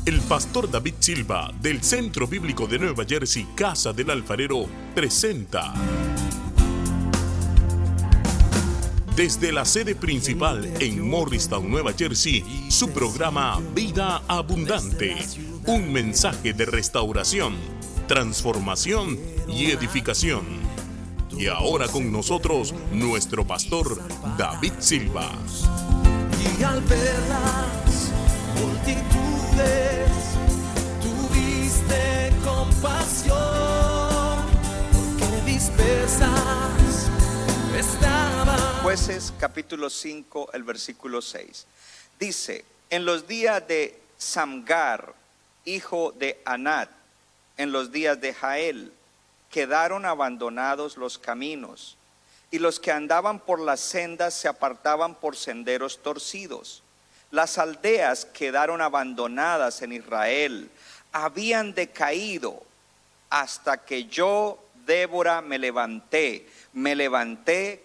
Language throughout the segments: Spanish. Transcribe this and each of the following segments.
El pastor David Silva, del Centro Bíblico de Nueva Jersey, Casa del Alfarero, presenta desde la sede principal en Morristown, Nueva Jersey, su programa Vida Abundante, un mensaje de restauración, transformación y edificación. Y ahora con nosotros, nuestro pastor David Silva. Y al ver las multitudes, tuviste compasión, porque dispersas estaban. Jueces capítulo 5, el versículo 6. Dice: en los días de Samgar, hijo de Anat, en los días de Jael, quedaron abandonados los caminos, y los que andaban por las sendas se apartaban por senderos torcidos. Las aldeas quedaron abandonadas en Israel, habían decaído, hasta que yo, Débora, me levanté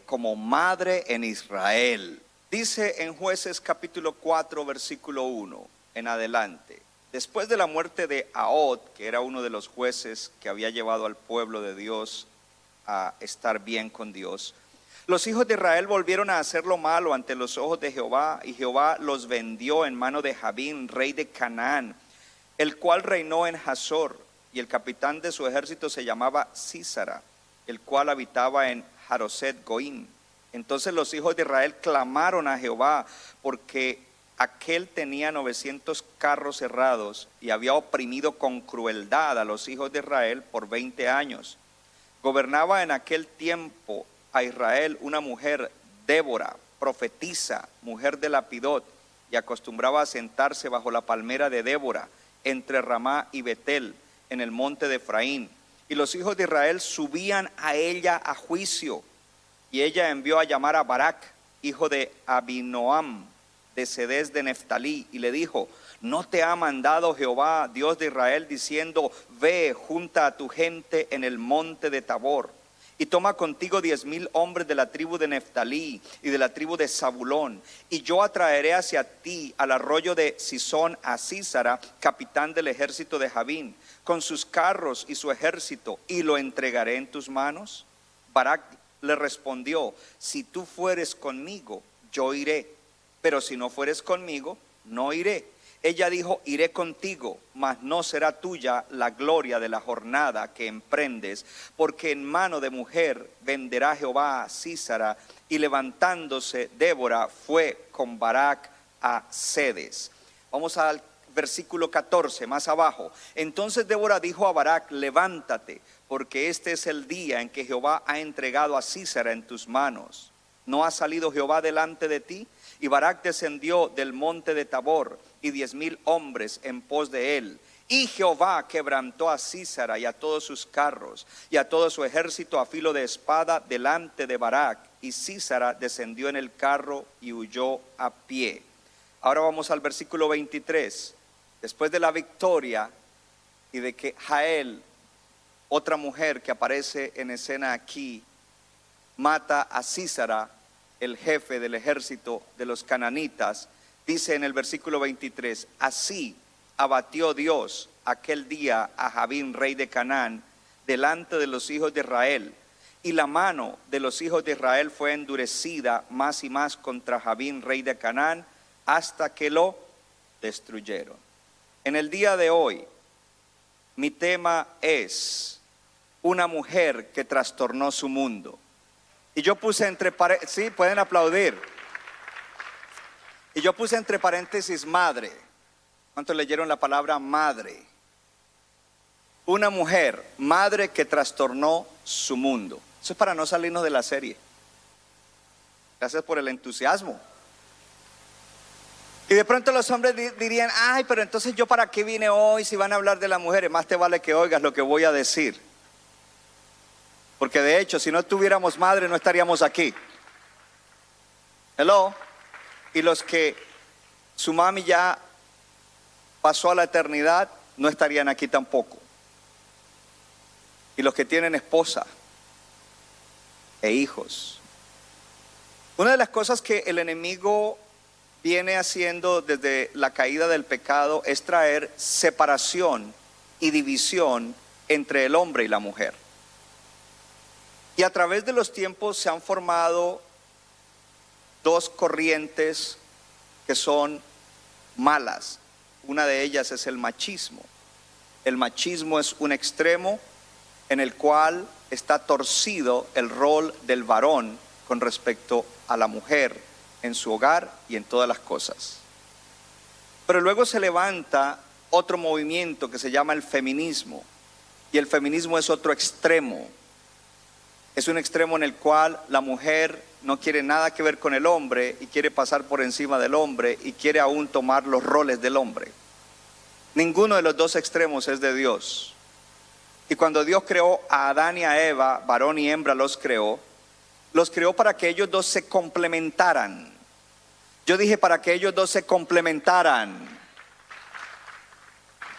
como madre en Israel. Dice en Jueces capítulo 4, versículo 1 en adelante: después de la muerte de Ahod, que era uno de los jueces que había llevado al pueblo de Dios a estar bien con Dios, los hijos de Israel volvieron a hacer lo malo ante los ojos de Jehová, y Jehová los vendió en mano de Jabín, rey de Canaán, el cual reinó en Hazor, y el capitán de su ejército se llamaba Sísara, el cual habitaba en Haroset Goim. Entonces los hijos de Israel clamaron a Jehová, porque aquel tenía 900 carros herrados y había oprimido con crueldad a los hijos de Israel por 20 años. Gobernaba en aquel tiempo a Israel una mujer, Débora, profetisa, mujer de Lapidot, y acostumbraba a sentarse bajo la palmera de Débora, entre Ramá y Betel, en el monte de Efraín. Y los hijos de Israel subían a ella a juicio, y ella envió a llamar a Barak, hijo de Abinoam, de Cedes de Neftalí, y le dijo: ¿no te ha mandado Jehová, Dios de Israel, diciendo: ve, junta a tu gente en el monte de Tabor, y toma contigo 10,000 hombres de la tribu de Neftalí y de la tribu de Zabulón, y yo atraeré hacia ti al arroyo de Sisón a Sísara, capitán del ejército de Jabín, con sus carros y su ejército, y lo entregaré en tus manos? Barak le respondió: si tú fueres conmigo, yo iré, pero si no fueres conmigo, no iré. Ella dijo: iré contigo, mas no será tuya la gloria de la jornada que emprendes, porque en mano de mujer venderá Jehová a Sísara. Y levantándose, Débora fue con Barak a Cedes. Vamos al versículo 14, más abajo. Entonces Débora dijo a Barak: levántate, porque este es el día en que Jehová ha entregado a Sísara en tus manos. ¿No ha salido Jehová delante de ti? Y Barak descendió del monte de Tabor, y 10,000 hombres en pos de él. Y Jehová quebrantó a Sísara y a todos sus carros y a todo su ejército a filo de espada delante de Barak. Y Sísara descendió en el carro y huyó a pie. Ahora vamos al versículo 23. Después de la victoria y de que Jael, otra mujer que aparece en escena aquí, mata a Sísara, el jefe del ejército de los cananitas, dice en el versículo 23: así abatió Dios aquel día a Jabín, rey de Canaán, delante de los hijos de Israel, y la mano de los hijos de Israel fue endurecida más y más contra Jabín, rey de Canaán, hasta que lo destruyeron. En el día de hoy, mi tema es una mujer que trastornó su mundo. Y yo puse entre paréntesis, sí, pueden aplaudir. Y yo puse entre paréntesis madre. ¿Cuántos leyeron la palabra madre? Una mujer, madre que trastornó su mundo. Eso es para no salirnos de la serie. Gracias por el entusiasmo. Y de pronto los hombres dirían: ay, pero entonces yo para qué vine hoy si van a hablar de las mujeres. Más te vale que oigas lo que voy a decir. Porque de hecho, si no tuviéramos madre, no estaríamos aquí. Hello. Y los que su mami ya pasó a la eternidad, no estarían aquí tampoco. Y los que tienen esposa e hijos. Una de las cosas que el enemigo viene haciendo desde la caída del pecado es traer separación y división entre el hombre y la mujer. Y a través de los tiempos se han formado dos corrientes que son malas. Una de ellas es el machismo. El machismo es un extremo en el cual está torcido el rol del varón con respecto a la mujer en su hogar y en todas las cosas. Pero luego se levanta otro movimiento que se llama el feminismo. Y el feminismo es otro extremo. Es un extremo en el cual la mujer no quiere nada que ver con el hombre y quiere pasar por encima del hombre y quiere aún tomar los roles del hombre. Ninguno de los dos extremos es de Dios. Y cuando Dios creó a Adán y a Eva, varón y hembra los creó para que ellos dos se complementaran. Yo dije para que ellos dos se complementaran.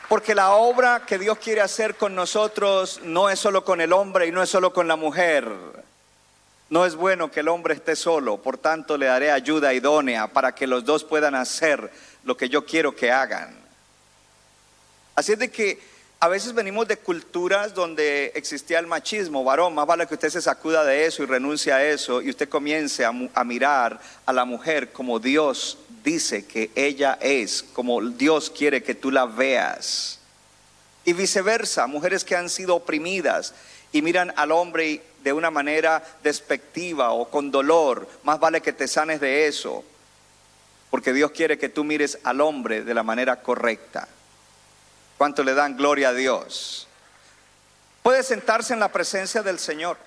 Porque la obra que Dios quiere hacer con nosotros no es solo con el hombre y no es solo con la mujer. No es bueno que el hombre esté solo, por tanto le daré ayuda idónea para que los dos puedan hacer lo que yo quiero que hagan. Así es de que a veces venimos de culturas donde existía el machismo. Varón, más vale que usted se sacuda de eso y renuncie a eso y usted comience a mirar a la mujer como Dios dice que ella es, como Dios quiere que tú la veas. Y viceversa, mujeres que han sido oprimidas y miran al hombre de una manera despectiva o con dolor, más vale que te sanes de eso, porque Dios quiere que tú mires al hombre de la manera correcta. ¿Cuánto le dan gloria a Dios? Puede sentarse en la presencia del Señor.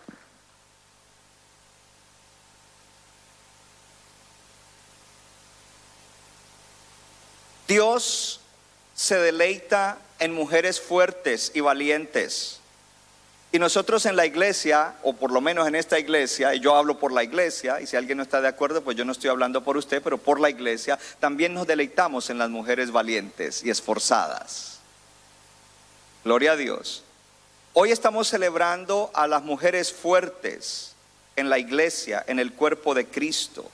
Dios se deleita en mujeres fuertes y valientes. Y nosotros en la iglesia, o por lo menos en esta iglesia, y yo hablo por la iglesia, y si alguien no está de acuerdo, pues yo no estoy hablando por usted, pero por la iglesia, también nos deleitamos en las mujeres valientes y esforzadas. Gloria a Dios. Hoy estamos celebrando a las mujeres fuertes en la iglesia, en el cuerpo de Cristo.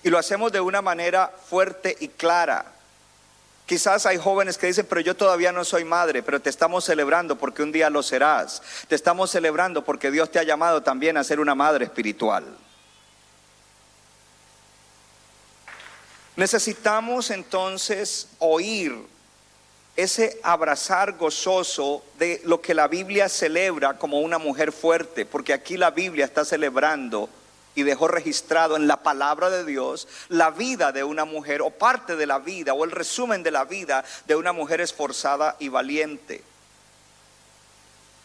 Y lo hacemos de una manera fuerte y clara. Quizás hay jóvenes que dicen, pero yo todavía no soy madre, pero te estamos celebrando porque un día lo serás. Te estamos celebrando porque Dios te ha llamado también a ser una madre espiritual. Necesitamos entonces oír ese abrazar gozoso de lo que la Biblia celebra como una mujer fuerte, porque aquí la Biblia está celebrando y dejó registrado en la palabra de Dios la vida de una mujer, o parte de la vida, o el resumen de la vida de una mujer esforzada y valiente.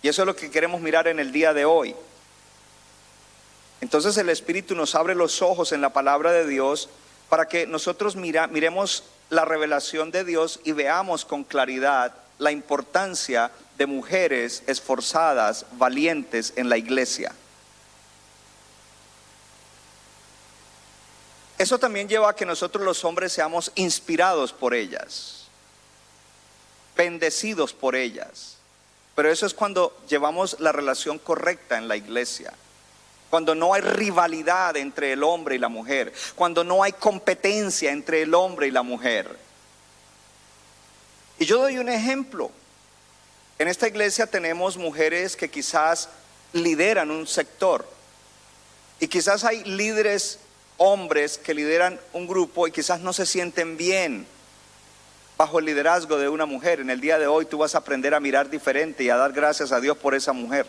Y eso es lo que queremos mirar en el día de hoy. Entonces el Espíritu nos abre los ojos en la palabra de Dios para que nosotros miremos la revelación de Dios y veamos con claridad la importancia de mujeres esforzadas, valientes en la iglesia. Eso también lleva a que nosotros los hombres seamos inspirados por ellas, bendecidos por ellas. Pero eso es cuando llevamos la relación correcta en la iglesia. Cuando no hay rivalidad entre el hombre y la mujer. Cuando no hay competencia entre el hombre y la mujer. Y yo doy un ejemplo. En esta iglesia tenemos mujeres que quizás lideran un sector. Y quizás hay líderes hombres que lideran un grupo y quizás no se sienten bien bajo el liderazgo de una mujer. En el día de hoy tú vas a aprender a mirar diferente y a dar gracias a Dios por esa mujer.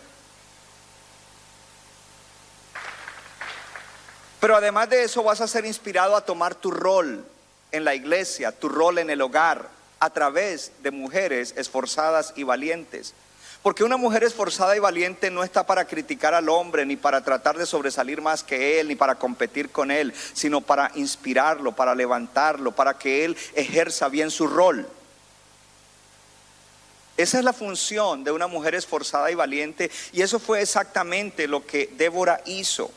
Pero además de eso vas a ser inspirado a tomar tu rol en la iglesia, tu rol en el hogar, a través de mujeres esforzadas y valientes. Porque una mujer esforzada y valiente no está para criticar al hombre, ni para tratar de sobresalir más que él, ni para competir con él, sino para inspirarlo, para levantarlo, para que él ejerza bien su rol. Esa es la función de una mujer esforzada y valiente, y eso fue exactamente lo que Débora hizo.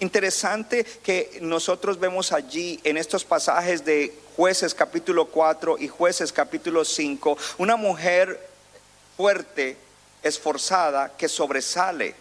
Interesante que nosotros vemos allí en estos pasajes de Jueces capítulo 4 y Jueces capítulo 5, una mujer fuerte, esforzada, que sobresale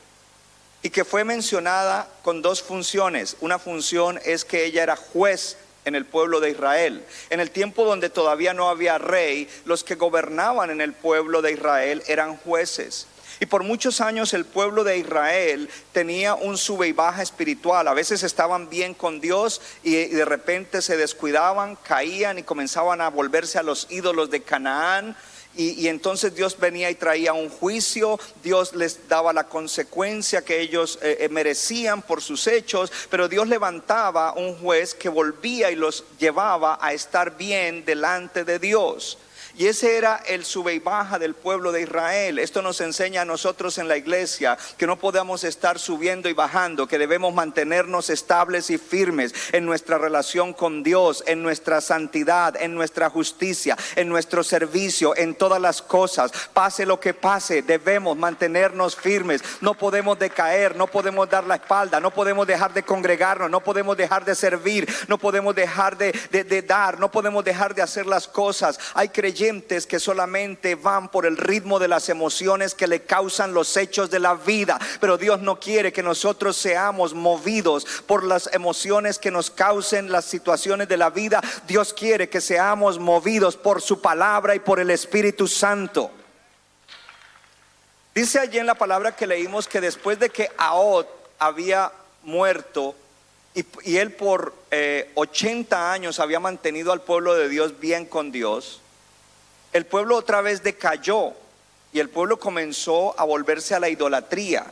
y que fue mencionada con dos funciones. Una función es que ella era juez en el pueblo de Israel. En el tiempo donde todavía no había rey, los que gobernaban en el pueblo de Israel eran jueces. Y por muchos años el pueblo de Israel tenía un sube y baja espiritual. A veces estaban bien con Dios y de repente se descuidaban, caían y comenzaban a volverse a los ídolos de Canaán. Y entonces Dios venía y traía un juicio, Dios les daba la consecuencia que ellos merecían por sus hechos, pero Dios levantaba un juez que volvía y los llevaba a estar bien delante de Dios. Y ese era el sube y baja del pueblo de Israel. Esto nos enseña a nosotros en la iglesia que no podemos estar subiendo y bajando, que debemos mantenernos estables y firmes en nuestra relación con Dios, en nuestra santidad, en nuestra justicia, en nuestro servicio, en todas las cosas. Pase lo que pase, debemos mantenernos firmes. No podemos decaer, no podemos dar la espalda, no podemos dejar de congregarnos, no podemos dejar de servir, no podemos dejar de dar, no podemos dejar de hacer las cosas. Hay creyentes que solamente van por el ritmo de las emociones que le causan los hechos de la vida, pero Dios no quiere que nosotros seamos movidos por las emociones que nos causen las situaciones de la vida. Dios quiere que seamos movidos por su palabra y por el Espíritu Santo. Dice allí en la palabra que leímos que después de que Ahod había muerto y él por 80 años había mantenido al pueblo de Dios bien con Dios, el pueblo otra vez decayó y el pueblo comenzó a volverse a la idolatría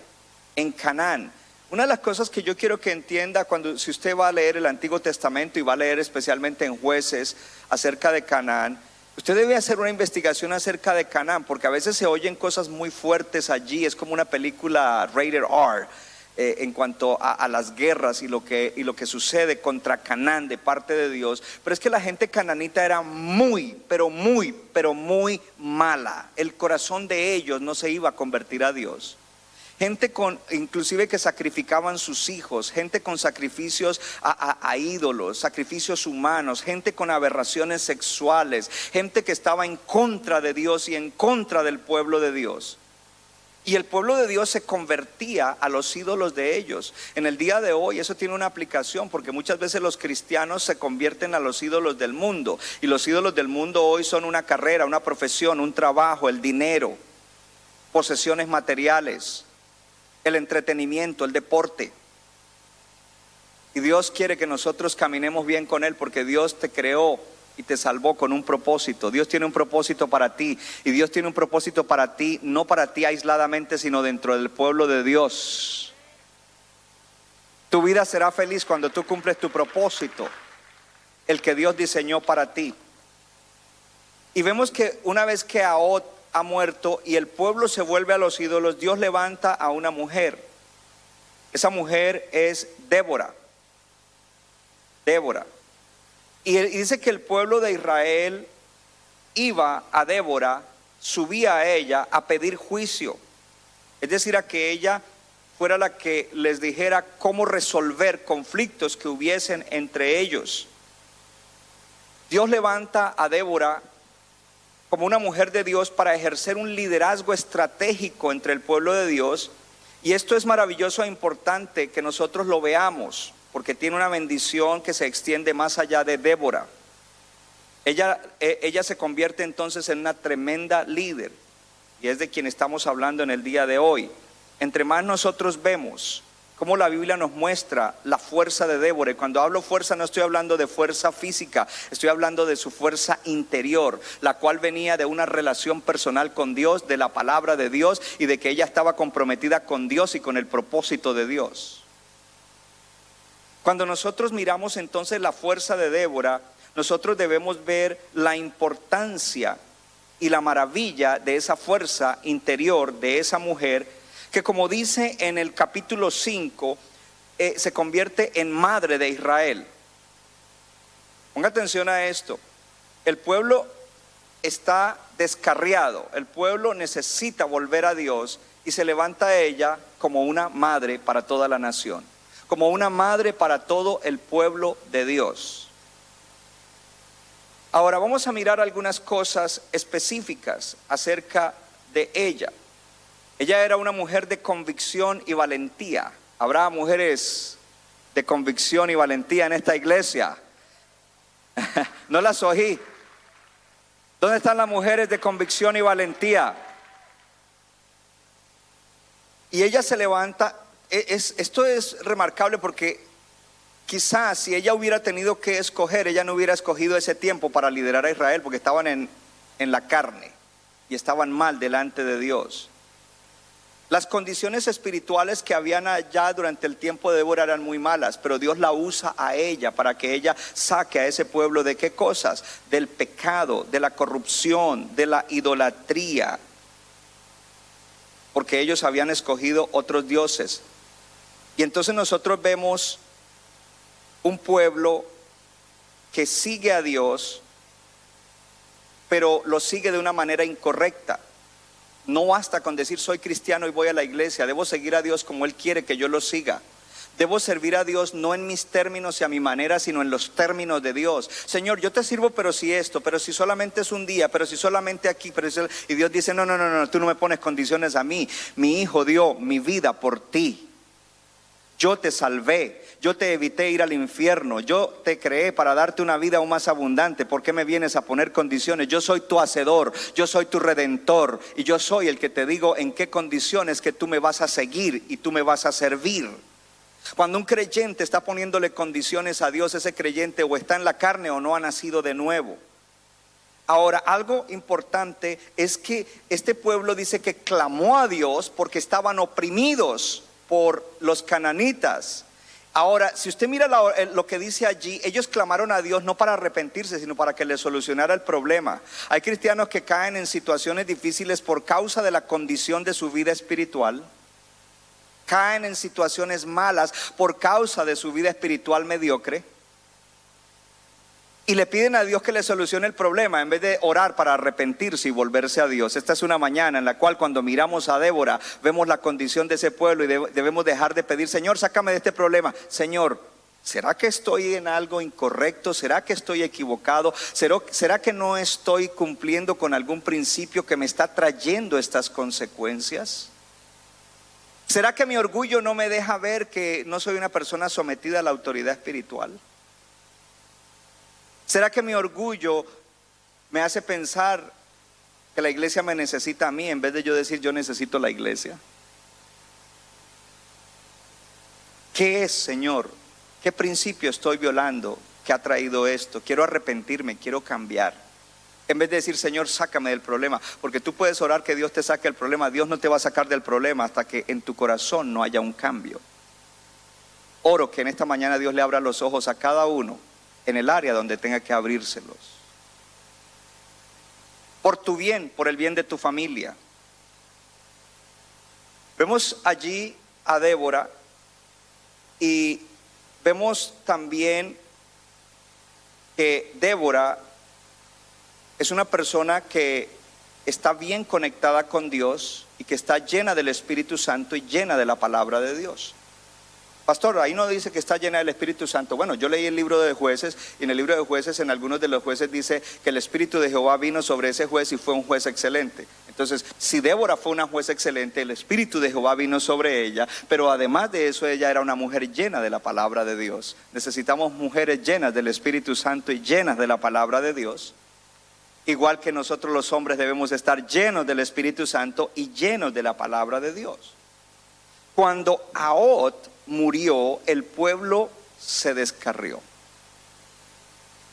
en Canaán. Una de las cosas que yo quiero que entienda si usted va a leer el Antiguo Testamento y va a leer especialmente en Jueces acerca de Canaán, usted debe hacer una investigación acerca de Canaán, porque a veces se oyen cosas muy fuertes allí. Es como una película rated R. En cuanto a las guerras y lo que sucede contra Canaán de parte de Dios. Pero es que la gente cananita era muy mala. El corazón de ellos no se iba a convertir a Dios. Gente inclusive que sacrificaban sus hijos, gente con sacrificios a ídolos, sacrificios humanos, gente con aberraciones sexuales, gente que estaba en contra de Dios y en contra del pueblo de Dios. Y el pueblo de Dios se convertía a los ídolos de ellos. En el día de hoy eso tiene una aplicación, porque muchas veces los cristianos se convierten a los ídolos del mundo. Y los ídolos del mundo hoy son una carrera, una profesión, un trabajo, el dinero, posesiones materiales, el entretenimiento, el deporte. Y Dios quiere que nosotros caminemos bien con Él, porque Dios te creó y te salvó con un propósito. Dios tiene un propósito para ti, y Dios tiene un propósito para ti, no para ti aisladamente, sino dentro del pueblo de Dios. Tu vida será feliz cuando tú cumples tu propósito, el que Dios diseñó para ti. Y vemos que una vez que Ahod ha muerto y el pueblo se vuelve a los ídolos, Dios levanta a una mujer. Esa mujer es Débora. Y dice que el pueblo de Israel iba a Débora, subía a ella a pedir juicio. Es decir, a que ella fuera la que les dijera cómo resolver conflictos que hubiesen entre ellos. Dios levanta a Débora como una mujer de Dios para ejercer un liderazgo estratégico entre el pueblo de Dios. Y esto es maravilloso e importante que nosotros lo veamos, porque tiene una bendición que se extiende más allá de Débora. Ella se convierte entonces en una tremenda líder, y es de quien estamos hablando en el día de hoy. Entre más nosotros vemos cómo la Biblia nos muestra la fuerza de Débora, y cuando hablo fuerza no estoy hablando de fuerza física, estoy hablando de su fuerza interior, la cual venía de una relación personal con Dios, de la palabra de Dios, y de que ella estaba comprometida con Dios y con el propósito de Dios. Cuando nosotros miramos entonces la fuerza de Débora, nosotros debemos ver la importancia y la maravilla de esa fuerza interior de esa mujer, que como dice en el capítulo 5, se convierte en madre de Israel. Ponga atención a esto. El pueblo está descarriado, el pueblo necesita volver a Dios, y se levanta ella como una madre para toda la nación, como una madre para todo el pueblo de Dios. Ahora vamos a mirar algunas cosas específicas acerca de ella. Ella era una mujer de convicción y valentía. ¿Habrá mujeres de convicción y valentía en esta iglesia? No las oí. ¿Dónde están las mujeres de convicción y valentía? Y ella se levanta. Esto es remarcable porque quizás si ella hubiera tenido que escoger, ella no hubiera escogido ese tiempo para liderar a Israel, porque estaban en la carne y estaban mal delante de Dios. Las condiciones espirituales que habían allá durante el tiempo de Débora eran muy malas, pero Dios la usa a ella para que ella saque a ese pueblo de qué cosas, del pecado, de la corrupción, de la idolatría, porque ellos habían escogido otros dioses. Y entonces nosotros vemos un pueblo que sigue a Dios, pero lo sigue de una manera incorrecta. No basta con decir soy cristiano y voy a la iglesia. Debo seguir a Dios como Él quiere que yo lo siga. Debo servir a Dios no en mis términos y a mi manera, sino en los términos de Dios. Señor, yo te sirvo, pero si esto, pero si solamente es un día, pero si solamente aquí, y Dios dice, no, tú no me pones condiciones a mí. Mi hijo dio mi vida por ti. Yo te salvé, yo te evité ir al infierno, yo te creé para darte una vida aún más abundante. ¿Por qué me vienes a poner condiciones? Yo soy tu hacedor, yo soy tu redentor y yo soy el que te digo en qué condiciones que tú me vas a seguir y tú me vas a servir. Cuando un creyente está poniéndole condiciones a Dios, ese creyente o está en la carne o no ha nacido de nuevo. Ahora, algo importante es que este pueblo dice que clamó a Dios porque estaban oprimidos por los cananitas. Ahora, si usted mira lo que dice allí, ellos clamaron a Dios no para arrepentirse, sino para que les solucionara el problema. Hay cristianos que caen en situaciones difíciles por causa de la condición de su vida espiritual. Caen en situaciones malas por causa de su vida espiritual mediocre. Y le piden a Dios que le solucione el problema en vez de orar para arrepentirse y volverse a Dios. Esta es una mañana en la cual cuando miramos a Débora vemos la condición de ese pueblo y debemos dejar de pedir, Señor, sácame de este problema. Señor, ¿será que estoy en algo incorrecto? ¿Será que estoy equivocado? ¿Será que no estoy cumpliendo con algún principio que me está trayendo estas consecuencias? ¿Será que mi orgullo no me deja ver que no soy una persona sometida a la autoridad espiritual? ¿Será que mi orgullo me hace pensar que la iglesia me necesita a mí en vez de yo decir yo necesito la iglesia? ¿Qué es, Señor? ¿Qué principio estoy violando que ha traído esto? Quiero arrepentirme, quiero cambiar. En vez de decir, Señor, sácame del problema, porque tú puedes orar que Dios te saque del problema. Dios no te va a sacar del problema hasta que en tu corazón no haya un cambio. Oro que en esta mañana Dios le abra los ojos a cada uno en el área donde tenga que abrírselos. Por tu bien, por el bien de tu familia. Vemos allí a Débora y vemos también que Débora es una persona que está bien conectada con Dios y que está llena del Espíritu Santo y llena de la palabra de Dios. Pastor, ahí no dice que está llena del Espíritu Santo. Bueno, yo leí el libro de Jueces y en el libro de Jueces, en algunos de los jueces dice que el Espíritu de Jehová vino sobre ese juez y fue un juez excelente. Entonces, si Débora fue una juez excelente, el Espíritu de Jehová vino sobre ella, pero además de eso ella era una mujer llena de la palabra de Dios. Necesitamos mujeres llenas del Espíritu Santo y llenas de la palabra de Dios. Igual que nosotros los hombres debemos estar llenos del Espíritu Santo y llenos de la palabra de Dios. Cuando Ahot murió, el pueblo se descarrió.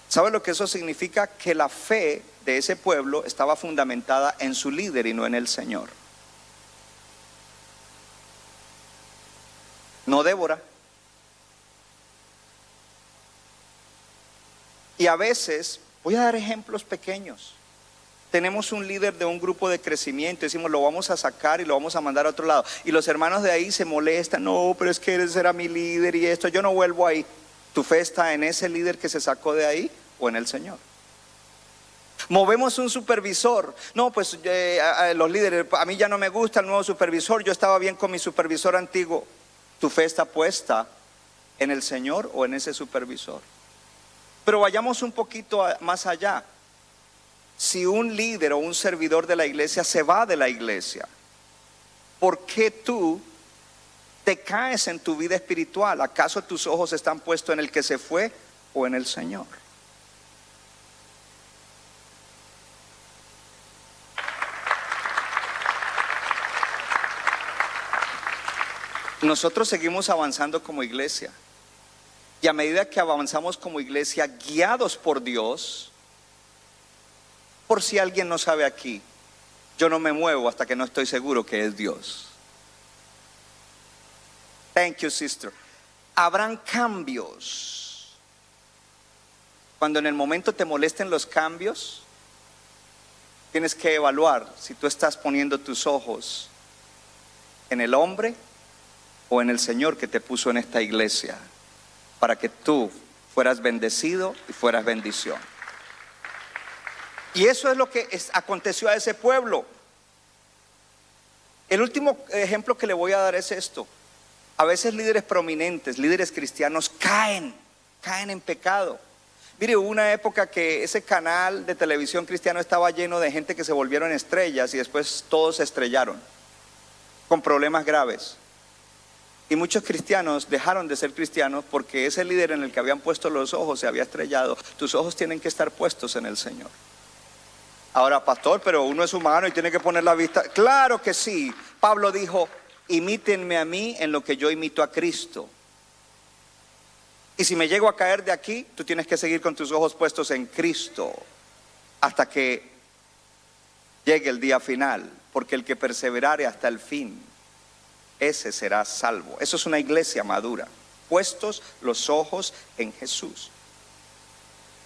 ¿Sabe lo que eso significa? Que la fe de ese pueblo estaba fundamentada en su líder y no en el Señor. No Débora. Y a veces, voy a dar ejemplos pequeños. Tenemos un líder de un grupo de crecimiento, decimos lo vamos a sacar y lo vamos a mandar a otro lado. Y los hermanos de ahí se molestan, no, pero es que ese era mi líder y esto, yo no vuelvo ahí. ¿Tu fe está en ese líder que se sacó de ahí o en el Señor? Movemos un supervisor, no, pues los líderes, a mí ya no me gusta el nuevo supervisor, yo estaba bien con mi supervisor antiguo. ¿Tu fe está puesta en el Señor o en ese supervisor? Pero vayamos un poquito más allá. Si un líder o un servidor de la iglesia se va de la iglesia, ¿por qué tú te caes en tu vida espiritual? ¿Acaso tus ojos están puestos en el que se fue o en el Señor? nosotros seguimos avanzando como iglesia. Y a medida que avanzamos como iglesia, guiados por Dios, por si alguien no sabe aquí, yo no me muevo hasta que no estoy seguro que es Dios. Thank you, sister. Habrán cambios. Cuando en el momento te molesten los cambios, tienes que evaluar si tú estás poniendo tus ojos en el hombre o en el Señor que te puso en esta iglesia para que tú fueras bendecido y fueras bendición. Y eso es lo que aconteció a ese pueblo. El último ejemplo que le voy a dar es esto. A veces líderes prominentes, líderes cristianos caen en pecado. Mire, hubo una época que ese canal de televisión cristiano estaba lleno de gente que se volvieron estrellas y después todos se estrellaron con problemas graves. Y muchos cristianos dejaron de ser cristianos porque ese líder en el que habían puesto los ojos se había estrellado. Tus ojos tienen que estar puestos en el Señor. Ahora, pastor, pero uno es humano y tiene que poner la vista. Claro que sí. Pablo dijo: imítenme a mí en lo que yo imito a Cristo. Y si me llego a caer de aquí, tú tienes que seguir con tus ojos puestos en Cristo hasta que llegue el día final, porque el que perseverare hasta el fin, ese será salvo. Eso es una iglesia madura, puestos los ojos en Jesús.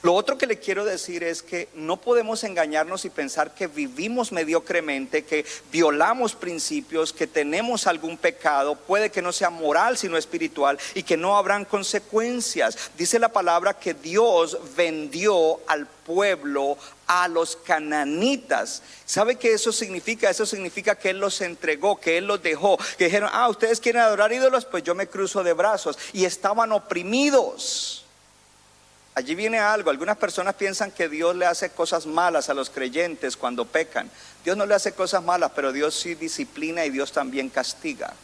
Lo otro que le quiero decir es que no podemos engañarnos y pensar que vivimos mediocremente, que violamos principios, que tenemos algún pecado, puede que no sea moral sino espiritual, y que no habrán consecuencias. Dice la palabra que Dios vendió al pueblo a los cananitas. ¿Sabe qué eso significa? Eso significa que Él los entregó, que Él los dejó, que dijeron: ustedes quieren adorar ídolos, pues yo me cruzo de brazos. Y estaban oprimidos. Allí viene algo. Algunas personas piensan que Dios le hace cosas malas a los creyentes cuando pecan. Dios no le hace cosas malas, pero Dios sí disciplina y Dios también castiga.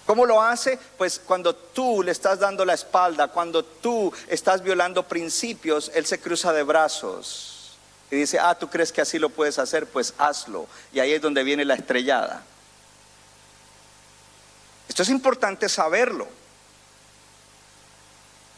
¿Cómo lo hace? Pues cuando tú le estás dando la espalda, cuando tú estás violando principios, Él se cruza de brazos y dice: ¿tú crees que así lo puedes hacer? Pues hazlo. Y ahí es donde viene la estrellada. Esto es importante saberlo,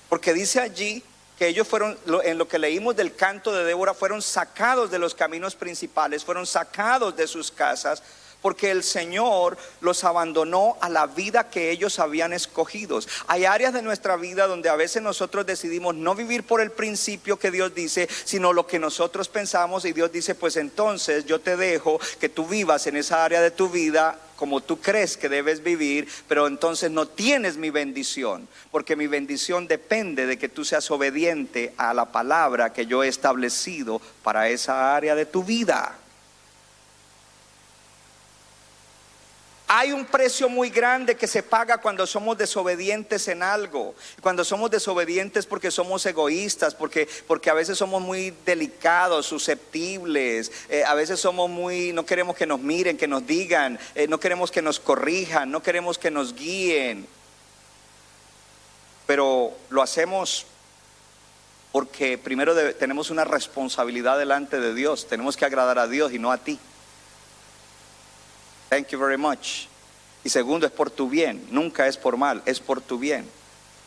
porque dice allí que ellos fueron, en lo que leímos del canto de Débora, fueron sacados de los caminos principales, fueron sacados de sus casas, porque el Señor los abandonó a la vida que ellos habían escogido. Hay áreas de nuestra vida donde a veces nosotros decidimos no vivir por el principio que Dios dice, sino lo que nosotros pensamos, y Dios dice: pues entonces yo te dejo que tú vivas en esa área de tu vida como tú crees que debes vivir, pero entonces no tienes mi bendición, porque mi bendición depende de que tú seas obediente a la palabra que yo he establecido para esa área de tu vida. Hay un precio muy grande que se paga cuando somos desobedientes en algo. Cuando somos desobedientes porque somos egoístas, porque a veces somos muy delicados, susceptibles, a veces somos no queremos que nos miren, que nos digan, no queremos que nos corrijan, no queremos que nos guíen. Pero lo hacemos porque primero tenemos una responsabilidad delante de Dios. Tenemos que agradar a Dios y no a ti. Thank you very much. Y segundo, es por tu bien, nunca es por mal, es por tu bien.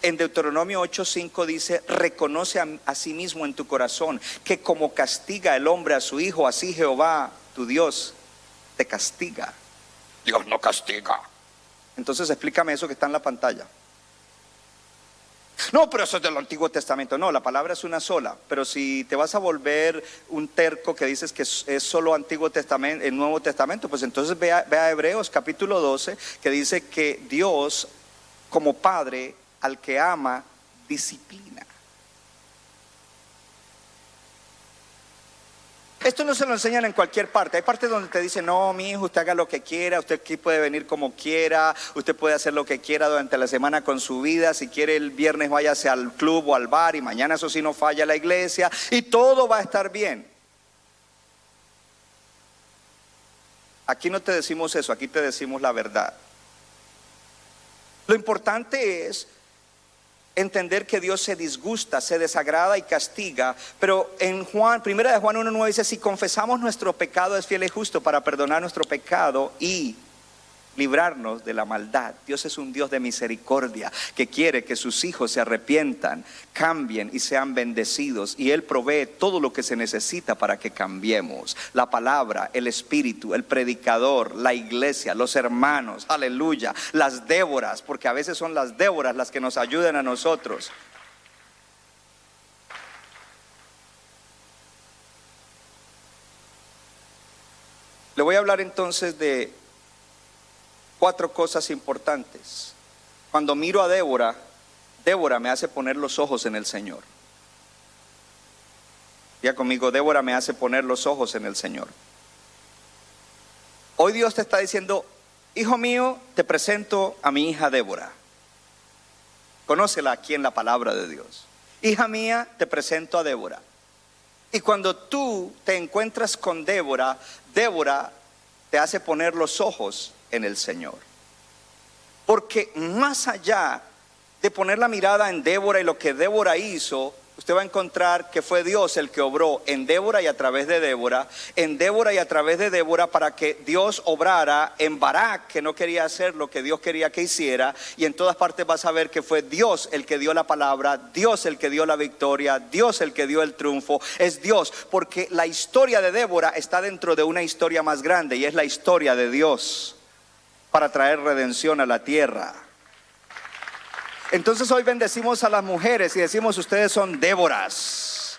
En Deuteronomio 8:5 dice: reconoce a sí mismo en tu corazón que como castiga el hombre a su hijo, así Jehová tu Dios te castiga. Dios no castiga. Entonces explícame eso que está en la pantalla. No, pero eso es del Antiguo Testamento. No, la palabra es una sola. Pero si te vas a volver un terco que dices que es solo Antiguo Testamento, el Nuevo Testamento, pues entonces ve a Hebreos capítulo 12, que dice que Dios, como Padre, al que ama, disciplina. Esto no se lo enseñan en cualquier parte. Hay partes donde te dicen: no, mi hijo, usted haga lo que quiera, usted aquí puede venir como quiera, usted puede hacer lo que quiera durante la semana con su vida. Si quiere el viernes váyase al club o al bar, y mañana eso sí no falla a la iglesia, y todo va a estar bien. Aquí no te decimos eso, aquí te decimos la verdad. Lo importante es entender que Dios se disgusta, se desagrada y castiga. Pero en primera de Juan 1:9 dice: si confesamos nuestro pecado, es fiel y justo para perdonar nuestro pecado y librarnos de la maldad. Dios es un Dios de misericordia que quiere que sus hijos se arrepientan, cambien y sean bendecidos. Y Él provee todo lo que se necesita para que cambiemos. La palabra, el Espíritu, el predicador, la iglesia, los hermanos, aleluya, las Déboras, porque a veces son las Déboras las que nos ayudan a nosotros. Le voy a hablar entonces de 4 cosas importantes. Cuando miro a Débora, Débora me hace poner los ojos en el Señor. Diga conmigo, Débora me hace poner los ojos en el Señor. Hoy Dios te está diciendo, hijo mío, te presento a mi hija Débora. Conócela aquí en la palabra de Dios. Hija mía, te presento a Débora. Y cuando tú te encuentras con Débora, Débora te hace poner los ojos en el Señor. Porque más allá de poner la mirada en Débora y lo que Débora hizo, usted va a encontrar que fue Dios el que obró en Débora y a través de Débora, en Débora y a través de Débora, para que Dios obrara en Barak, que no quería hacer lo que Dios quería que hiciera. Y en todas partes vas a ver que fue Dios el que dio la palabra, Dios el que dio la victoria, Dios el que dio el triunfo. Es Dios, porque la historia de Débora está dentro de una historia más grande, y es la historia de Dios para traer redención a la tierra. Entonces hoy bendecimos a las mujeres y decimos, ustedes son Déboras.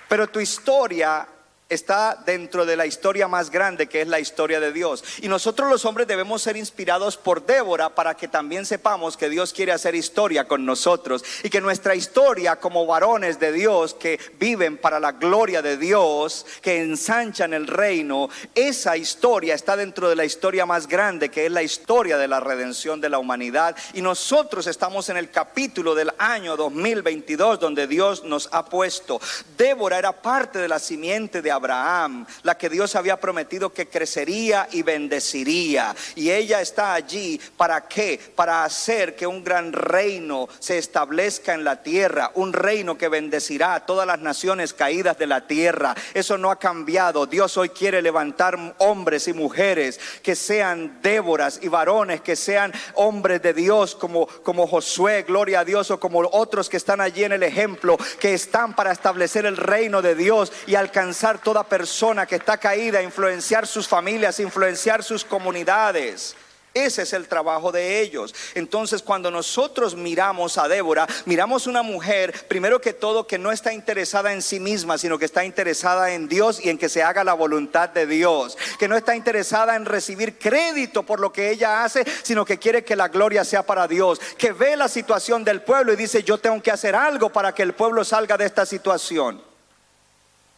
Pero tu historia está dentro de la historia más grande, que es la historia de Dios. Y nosotros los hombres debemos ser inspirados por Débora para que también sepamos que Dios quiere hacer historia con nosotros. Y que nuestra historia como varones de Dios que viven para la gloria de Dios, que ensanchan el reino, esa historia está dentro de la historia más grande, que es la historia de la redención de la humanidad. Y nosotros estamos en el capítulo del año 2022 donde Dios nos ha puesto. Débora era parte de la simiente de Abraham, la que Dios había prometido que crecería y bendeciría. Y ella está allí, ¿para qué? Para hacer que un gran reino se establezca en la tierra, un reino que bendecirá a todas las naciones caídas de la tierra. Eso no ha cambiado. Dios hoy quiere levantar hombres y mujeres que sean Déboras, y varones que sean hombres de Dios como Josué, gloria a Dios, o como otros que están allí en el ejemplo, que están para establecer el reino de Dios y alcanzar toda persona que está caída, influenciar sus familias, influenciar sus comunidades. Ese es el trabajo de ellos. Entonces, cuando nosotros miramos a Débora, miramos una mujer, primero que todo, que no está interesada en sí misma, sino que está interesada en Dios y en que se haga la voluntad de Dios. Que no está interesada en recibir crédito por lo que ella hace, sino que quiere que la gloria sea para Dios. Que ve la situación del pueblo y dice, yo tengo que hacer algo para que el pueblo salga de esta situación.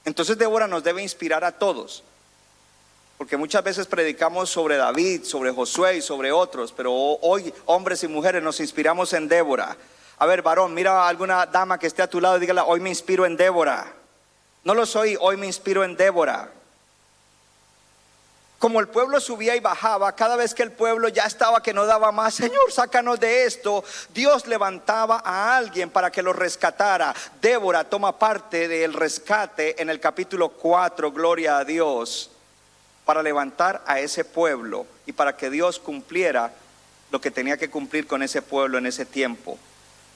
Entonces Débora nos debe inspirar a todos, porque muchas veces predicamos sobre David, sobre Josué y sobre otros, pero hoy hombres y mujeres nos inspiramos en Débora. A ver, varón, mira a alguna dama que esté a tu lado y dígale, hoy me inspiro en Débora. No lo soy, hoy me inspiro en Débora. Como el pueblo subía y bajaba, cada vez que el pueblo ya estaba que no daba más, Señor, sácanos de esto, Dios levantaba a alguien para que lo rescatara. Débora toma parte del rescate en el capítulo 4, gloria a Dios, para levantar a ese pueblo y para que Dios cumpliera lo que tenía que cumplir con ese pueblo en ese tiempo.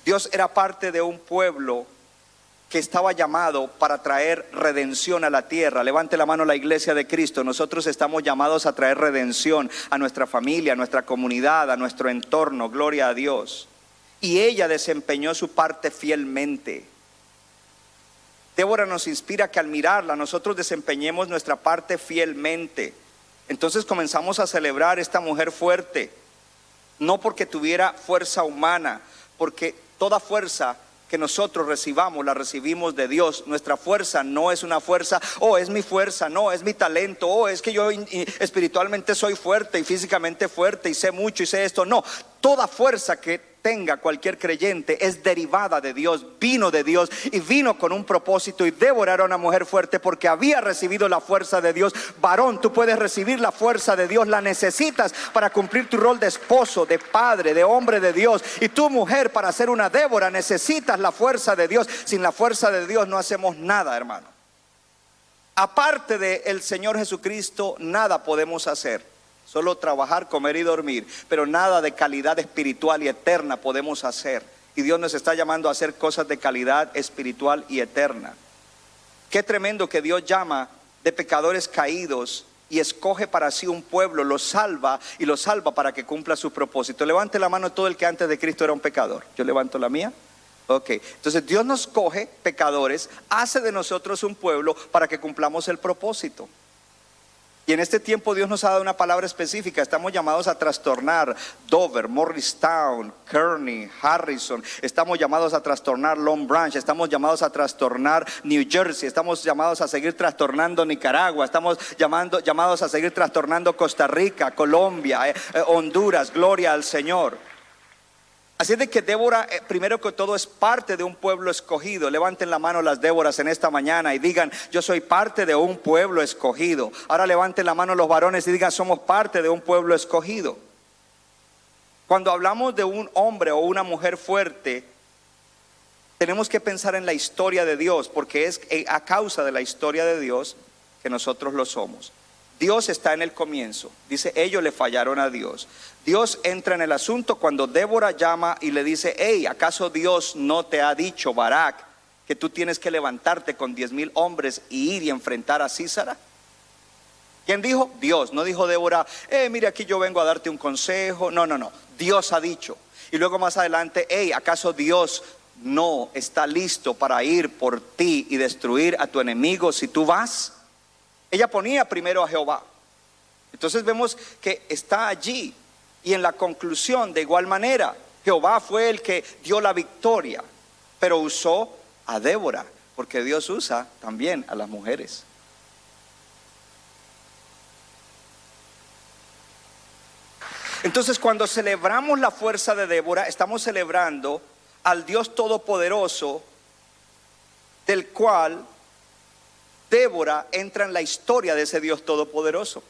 Dios era parte de un pueblo que estaba llamado para traer redención a la tierra. Levante la mano la iglesia de Cristo. Nosotros estamos llamados a traer redención a nuestra familia, a nuestra comunidad, a nuestro entorno, gloria a Dios. Y ella desempeñó su parte fielmente. Débora nos inspira que al mirarla nosotros desempeñemos nuestra parte fielmente. Entonces comenzamos a celebrar esta mujer fuerte, no porque tuviera fuerza humana, porque toda fuerza que nosotros recibamos, la recibimos de Dios. Nuestra fuerza no es una fuerza, es mi fuerza, no, es mi talento, es que yo espiritualmente soy fuerte y físicamente fuerte y sé mucho y sé esto. No, toda fuerza que tenga cualquier creyente es derivada de Dios, vino de Dios y vino con un propósito. Y Débora era una mujer fuerte porque había recibido la fuerza de Dios. Varón, tú puedes recibir la fuerza de Dios, la necesitas para cumplir tu rol de esposo, de padre, de hombre de Dios. Y tú, mujer, para ser una Débora necesitas la fuerza de Dios. Sin la fuerza de Dios no hacemos nada, hermano. Aparte del Señor Jesucristo, nada podemos hacer. Solo trabajar, comer y dormir, pero nada de calidad espiritual y eterna podemos hacer. Y Dios nos está llamando a hacer cosas de calidad espiritual y eterna. Qué tremendo que Dios llama de pecadores caídos y escoge para sí un pueblo, los salva y los salva para que cumpla su propósito. Levante la mano todo el que antes de Cristo era un pecador. Yo levanto la mía. Ok, entonces Dios nos coge pecadores, hace de nosotros un pueblo para que cumplamos el propósito. Y en este tiempo Dios nos ha dado una palabra específica. Estamos llamados a trastornar Dover, Morristown, Kearney, Harrison. Estamos llamados a trastornar Long Branch. Estamos llamados a trastornar New Jersey. Estamos llamados a seguir trastornando Nicaragua. Estamos llamados a seguir trastornando Costa Rica, Colombia, Honduras. Gloria al Señor. Así es de que Débora, primero que todo, es parte de un pueblo escogido. Levanten la mano las Déboras en esta mañana y digan: yo soy parte de un pueblo escogido. Ahora levanten la mano los varones y digan: somos parte de un pueblo escogido. Cuando hablamos de un hombre o una mujer fuerte, tenemos que pensar en la historia de Dios, porque es a causa de la historia de Dios que nosotros lo somos. Dios está en el comienzo. Dice, ellos le fallaron a Dios. Dios entra en el asunto cuando Débora llama y le dice: hey, ¿acaso Dios no te ha dicho, Barak, que tú tienes que levantarte con 10,000 hombres y ir y enfrentar a Sísara? ¿Quién dijo? Dios. No dijo Débora: mira, aquí yo vengo a darte un consejo. No. Dios ha dicho. Y luego más adelante: hey, ¿acaso Dios no está listo para ir por ti y destruir a tu enemigo si tú vas? Ella ponía primero a Jehová. Entonces vemos que está allí. Y en la conclusión, de igual manera, Jehová fue el que dio la victoria, pero usó a Débora, porque Dios usa también a las mujeres. Entonces, cuando celebramos la fuerza de Débora, estamos celebrando al Dios Todopoderoso, del cual Débora entra en la historia de ese Dios todopoderoso.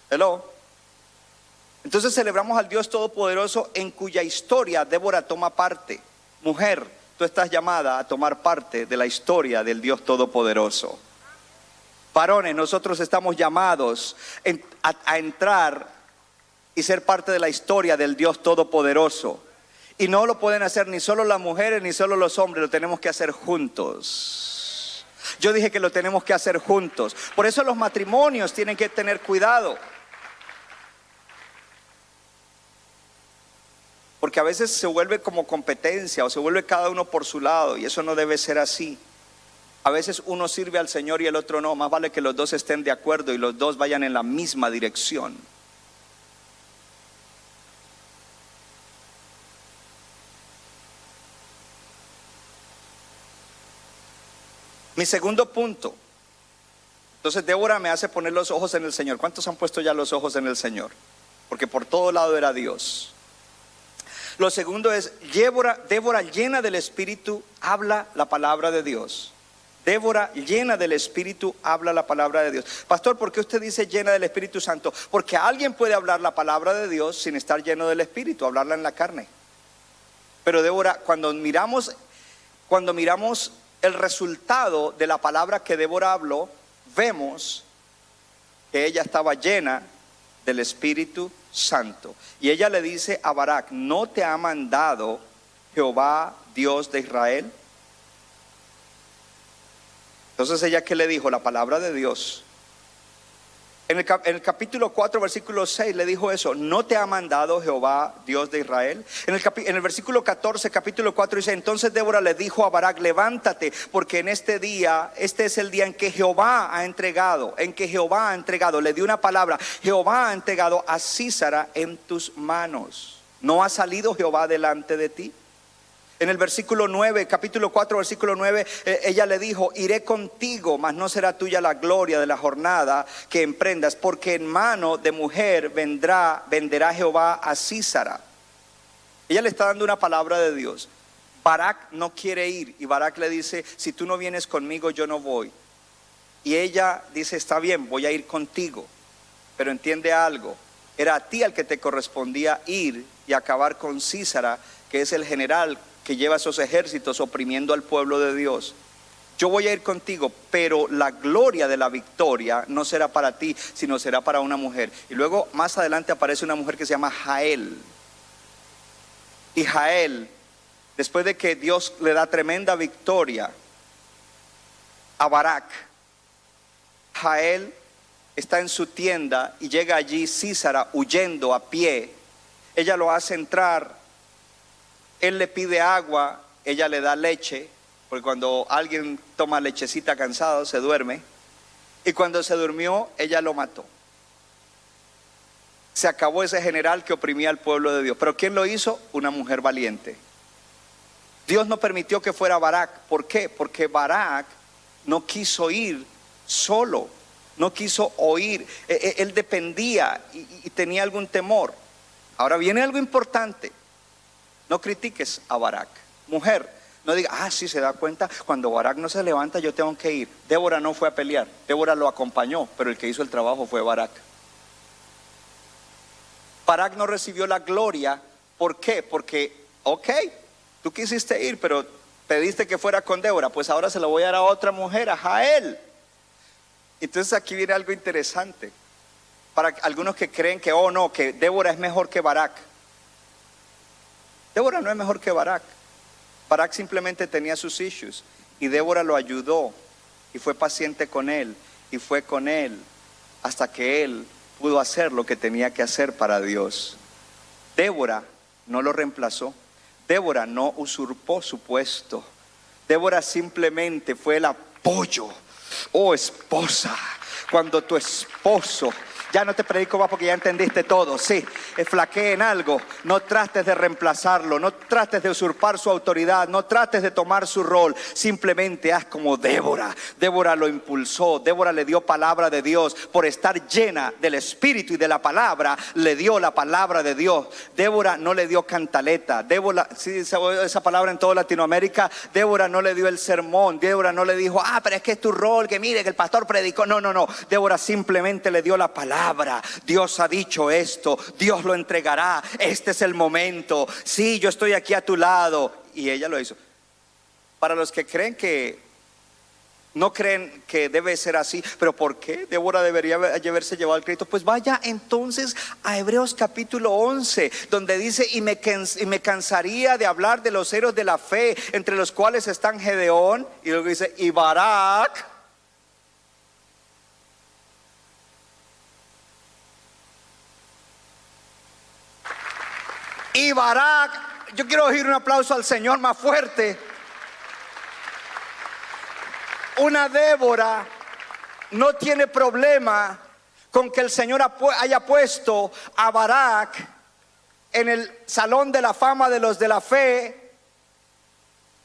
Hello. Entonces celebramos al Dios todopoderoso en cuya historia Débora toma parte. Mujer, tú estás llamada a tomar parte de la historia del Dios todopoderoso. Varones, nosotros estamos llamados a entrar y ser parte de la historia del Dios todopoderoso. Y no lo pueden hacer ni solo las mujeres ni solo los hombres, lo tenemos que hacer juntos. Yo dije que lo tenemos que hacer juntos. Por eso los matrimonios tienen que tener cuidado. Porque a veces se vuelve como competencia o se vuelve cada uno por su lado, y eso no debe ser así. A veces uno sirve al Señor y el otro no. Más vale que los dos estén de acuerdo y los dos vayan en la misma dirección. Mi segundo punto. Entonces Débora me hace poner los ojos en el Señor. ¿Cuántos han puesto ya los ojos en el Señor? Porque por todo lado era Dios. Lo segundo es, Débora llena del Espíritu habla la palabra de Dios. Débora llena del Espíritu habla la palabra de Dios. Pastor, ¿por qué usted dice llena del Espíritu Santo? Porque alguien puede hablar la palabra de Dios sin estar lleno del Espíritu, hablarla en la carne. Pero Débora, cuando miramos el resultado de la palabra que Débora habló, vemos que ella estaba llena del Espíritu Santo. Y ella le dice a Barak: ¿no te ha mandado Jehová, Dios de Israel? Entonces ella, ¿qué le dijo? La palabra de Dios. En el capítulo 4, versículo 6 le dijo eso: ¿no te ha mandado Jehová, Dios de Israel? En el versículo 14, capítulo 4 dice: entonces Débora le dijo a Barak: levántate, porque en este día, este es el día en que Jehová ha entregado, le dio una palabra: Jehová ha entregado a Sísara en tus manos. ¿No ha salido Jehová delante de ti? En el versículo 9, capítulo 4, versículo 9, ella le dijo: iré contigo, mas no será tuya la gloria de la jornada que emprendas, porque en mano de mujer venderá Jehová a Sísara. Ella le está dando una palabra de Dios. Barak no quiere ir, y Barak le dice: si tú no vienes conmigo, yo no voy. Y ella dice: está bien, voy a ir contigo, pero entiende algo, era a ti al que te correspondía ir y acabar con Sísara, que es el general que lleva esos ejércitos oprimiendo al pueblo de Dios. yo voy a ir contigo, pero la gloria de la victoria no será para ti, sino será para una mujer. Y luego más adelante aparece una mujer que se llama Jael. Y Jael, después de que Dios le da tremenda victoria a Barak, Jael está en su tienda y llega allí Sísara huyendo a pie. Ella lo hace entrar, él le pide agua, ella le da leche, porque cuando alguien toma lechecita cansado se duerme, y cuando se durmió ella lo mató. Se acabó ese general que oprimía al pueblo de Dios. Pero ¿quién lo hizo? Una mujer valiente. Dios no permitió que fuera Barak. ¿Por qué? Porque Barak no quiso ir solo, no quiso oír. Él dependía y tenía algún temor. Ahora viene algo importante. No critiques a Barak. Mujer, no diga, sí se da cuenta, cuando Barak no se levanta yo tengo que ir. Débora no fue a pelear, Débora lo acompañó, pero el que hizo el trabajo fue Barak. Barak no recibió la gloria. ¿Por qué? Porque, tú quisiste ir, pero pediste que fuera con Débora, pues ahora se lo voy a dar a otra mujer, a Jael. Entonces aquí viene algo interesante. Para algunos que creen que, que Débora es mejor que Barak. Débora no es mejor que Barak. Barak simplemente tenía sus issues y Débora lo ayudó y fue paciente con él y fue con él hasta que él pudo hacer lo que tenía que hacer para Dios. Débora no lo reemplazó. Débora no usurpó su puesto. Débora simplemente fue el apoyo. Oh, esposa, cuando tu esposo, ya no te predico más porque ya entendiste todo, sí, flaquee en algo, no trates de reemplazarlo, no trates de usurpar su autoridad, no trates de tomar su rol, simplemente haz como Débora. Débora lo impulsó, Débora le dio palabra de Dios, por estar llena del Espíritu y de la palabra, le dio la palabra de Dios. Débora no le dio cantaleta, Débora, sí, esa palabra en toda Latinoamérica, Débora no le dio el sermón, Débora no le dijo, pero es que es tu rol, que mire que el pastor predicó, no, Débora simplemente le dio la palabra. Dios ha dicho esto, Dios lo entregará, este es el momento, sí, yo estoy aquí a tu lado, y ella lo hizo. Para los que creen que no creen que debe ser así, pero ¿por qué Débora debería haberse llevado el crédito? Pues vaya entonces a Hebreos capítulo 11, donde dice, y me cansaría de hablar de los héroes de la fe, entre los cuales están Gedeón, y luego dice, y Barak. Y Barak, yo quiero oír un aplauso al Señor más fuerte. Una Débora no tiene problema con que el Señor haya puesto a Barak en el salón de la fama de los de la fe.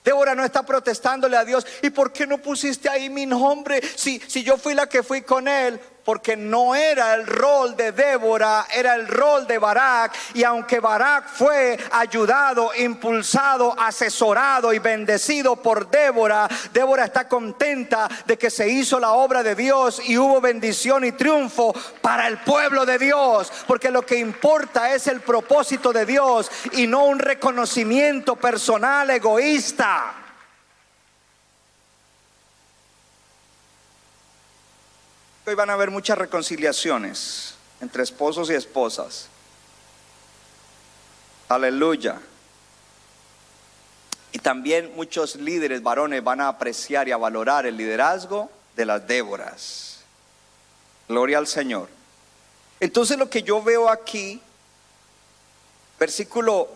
Débora no está protestándole a Dios, ¿y por qué no pusiste ahí mi nombre? Si yo fui la que fui con él. Porque no era el rol de Débora, era el rol de Barak. Y aunque Barak fue ayudado, impulsado, asesorado y bendecido por Débora, Débora está contenta de que se hizo la obra de Dios y hubo bendición y triunfo para el pueblo de Dios. Porque lo que importa es el propósito de Dios y no un reconocimiento personal egoísta. Hoy van a haber muchas reconciliaciones entre esposos y esposas. Aleluya. Y también muchos líderes varones van a apreciar y a valorar el liderazgo de las Déboras. Gloria al Señor. Entonces lo que yo veo aquí, versículo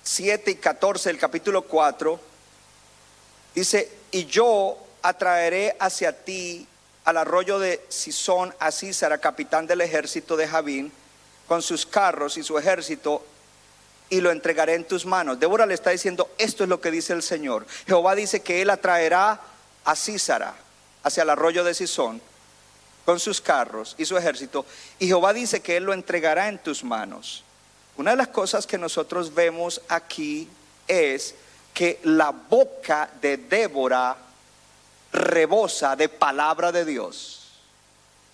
7 y 14 del capítulo 4, dice, y yo atraeré hacia ti al arroyo de Sisón a Sísara, capitán del ejército de Jabín, con sus carros y su ejército, y lo entregaré en tus manos. Débora le está diciendo, esto es lo que dice el Señor. Jehová dice que él atraerá a Sísara hacia el arroyo de Sisón con sus carros y su ejército, y Jehová dice que él lo entregará en tus manos. Una de las cosas que nosotros vemos aquí es que la boca de Débora rebosa de palabra de Dios.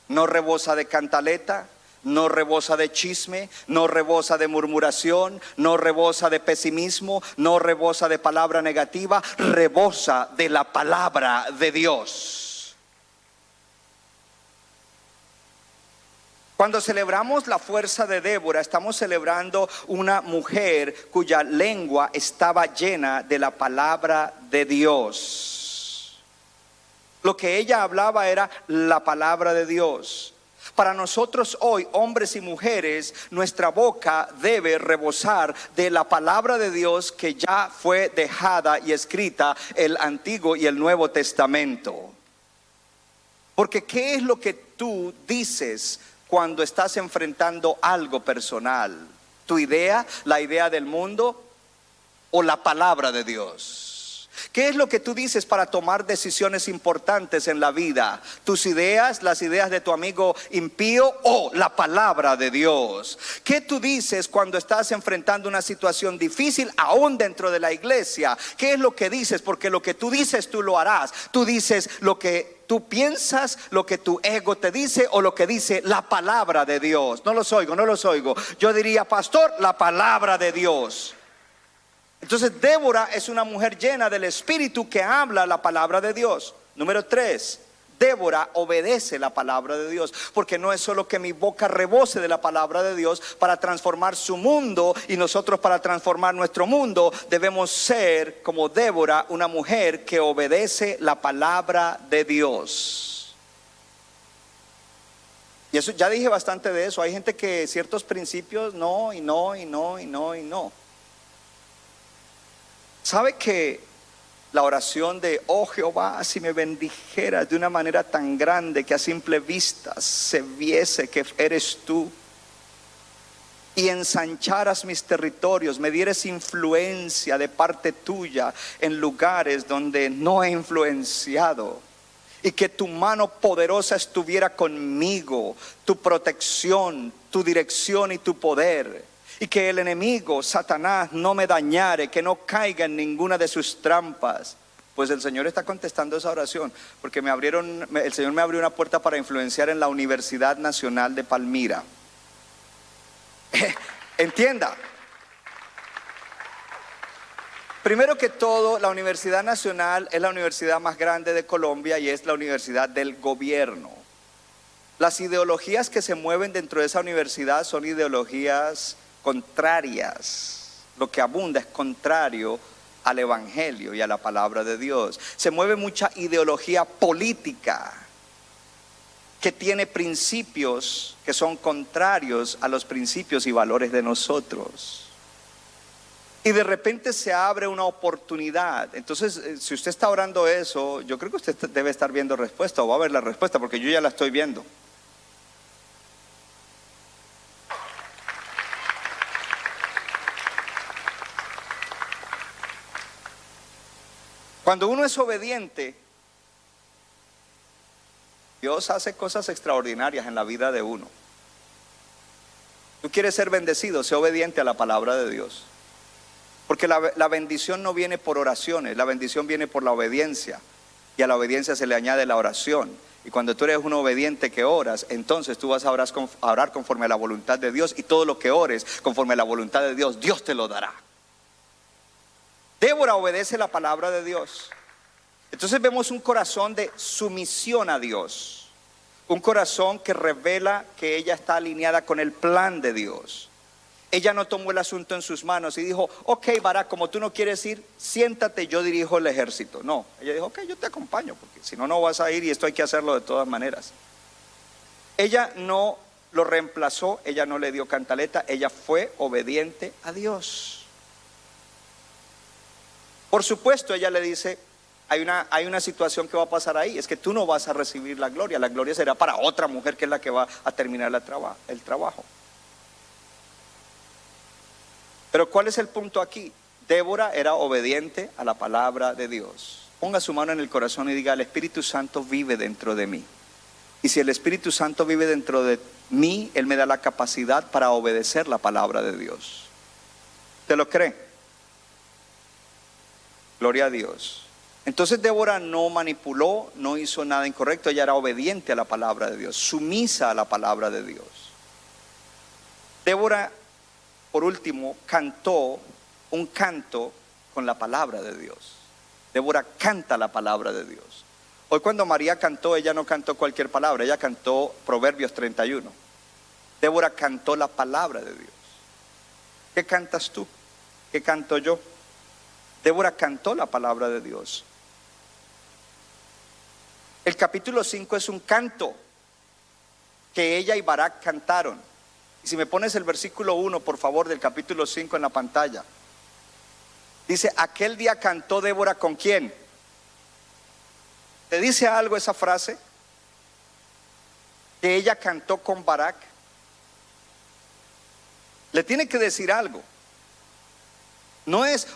No rebosa de cantaleta, no rebosa de chisme, no rebosa de murmuración, no rebosa de pesimismo, no rebosa de palabra negativa, rebosa de la palabra de Dios. Cuando celebramos la fuerza de Débora, estamos celebrando una mujer cuya lengua estaba llena de la palabra de Dios. Lo que ella hablaba era la palabra de Dios. Para nosotros hoy, hombres y mujeres, nuestra boca debe rebosar de la palabra de Dios que ya fue dejada y escrita el Antiguo y el Nuevo Testamento. Porque ¿qué es lo que tú dices cuando estás enfrentando algo personal? ¿Tu idea, la idea del mundo o la palabra de Dios? ¿Qué es lo que tú dices para tomar decisiones importantes en la vida? ¿Tus ideas, las ideas de tu amigo impío o la palabra de Dios? ¿Qué tú dices cuando estás enfrentando una situación difícil aún dentro de la iglesia? ¿Qué es lo que dices? Porque lo que tú dices tú lo harás. Tú dices lo que tú piensas, lo que tu ego te dice o lo que dice la palabra de Dios. No los oigo. Yo diría, pastor, la palabra de Dios. Entonces Débora es una mujer llena del Espíritu que habla la palabra de Dios. Número 3, Débora obedece la palabra de Dios, porque no es solo que mi boca rebose de la palabra de Dios para transformar su mundo y nosotros para transformar nuestro mundo. Debemos ser como Débora, una mujer que obedece la palabra de Dios. Y eso ya dije bastante de eso. Hay gente que ciertos principios no. ¿Sabe que la oración de, oh Jehová, si me bendijeras de una manera tan grande que a simple vista se viese que eres tú, y ensancharas mis territorios, me dieres influencia de parte tuya en lugares donde no he influenciado, y que tu mano poderosa estuviera conmigo, tu protección, tu dirección y tu poder, y que el enemigo, Satanás, no me dañare, que no caiga en ninguna de sus trampas. Pues el Señor está contestando esa oración, porque el Señor me abrió una puerta para influenciar en la Universidad Nacional de Palmira. Entienda. Primero que todo, la Universidad Nacional es la universidad más grande de Colombia y es la universidad del gobierno. Las ideologías que se mueven dentro de esa universidad son ideologías contrarias. Lo que abunda es contrario al evangelio y a la palabra de Dios. Se mueve mucha ideología política que tiene principios que son contrarios a los principios y valores de nosotros. Y de repente se abre una oportunidad. Entonces, si usted está orando eso, yo creo que usted debe estar viendo respuesta, o va a ver la respuesta, porque yo ya la estoy viendo. Cuando uno es obediente, Dios hace cosas extraordinarias en la vida de uno. Tú quieres ser bendecido, sé obediente a la palabra de Dios. Porque la bendición no viene por oraciones, la bendición viene por la obediencia. Y a la obediencia se le añade la oración. Y cuando tú eres un obediente que oras, entonces tú vas a orar conforme a la voluntad de Dios. Y todo lo que ores conforme a la voluntad de Dios, Dios te lo dará. Débora obedece la palabra de Dios. Entonces vemos un corazón de sumisión a Dios. Un corazón que revela que ella está alineada con el plan de Dios. Ella no tomó el asunto en sus manos y dijo, ok, Barak, como tú no quieres ir, siéntate, yo dirijo el ejército. No, ella dijo, ok, yo te acompaño, porque si no, no vas a ir y esto hay que hacerlo de todas maneras. Ella no lo reemplazó, ella no le dio cantaleta, ella fue obediente a Dios. Por supuesto, ella le dice, hay una situación que va a pasar ahí, es que tú no vas a recibir la gloria será para otra mujer que es la que va a terminar el trabajo. Pero ¿cuál es el punto aquí? Débora era obediente a la palabra de Dios. Ponga su mano en el corazón y diga, el Espíritu Santo vive dentro de mí. Y si el Espíritu Santo vive dentro de mí, Él me da la capacidad para obedecer la palabra de Dios. ¿Te lo cree? Gloria a Dios. Entonces Débora no manipuló, no hizo nada incorrecto. Ella era obediente a la palabra de Dios, sumisa a la palabra de Dios. Débora, por último, cantó un canto con la palabra de Dios. Débora canta la palabra de Dios. Hoy cuando María cantó, ella no cantó cualquier palabra, ella cantó Proverbios 31. Débora cantó la palabra de Dios. ¿Qué cantas tú? ¿Qué canto yo? Débora cantó la palabra de Dios. El capítulo 5 es un canto que ella y Barak cantaron. Y si me pones el versículo 1, por favor, del capítulo 5 en la pantalla. Dice, aquel día cantó Débora ¿con quién? ¿Te dice algo esa frase? Que ella cantó con Barak. Le tiene que decir algo. No es,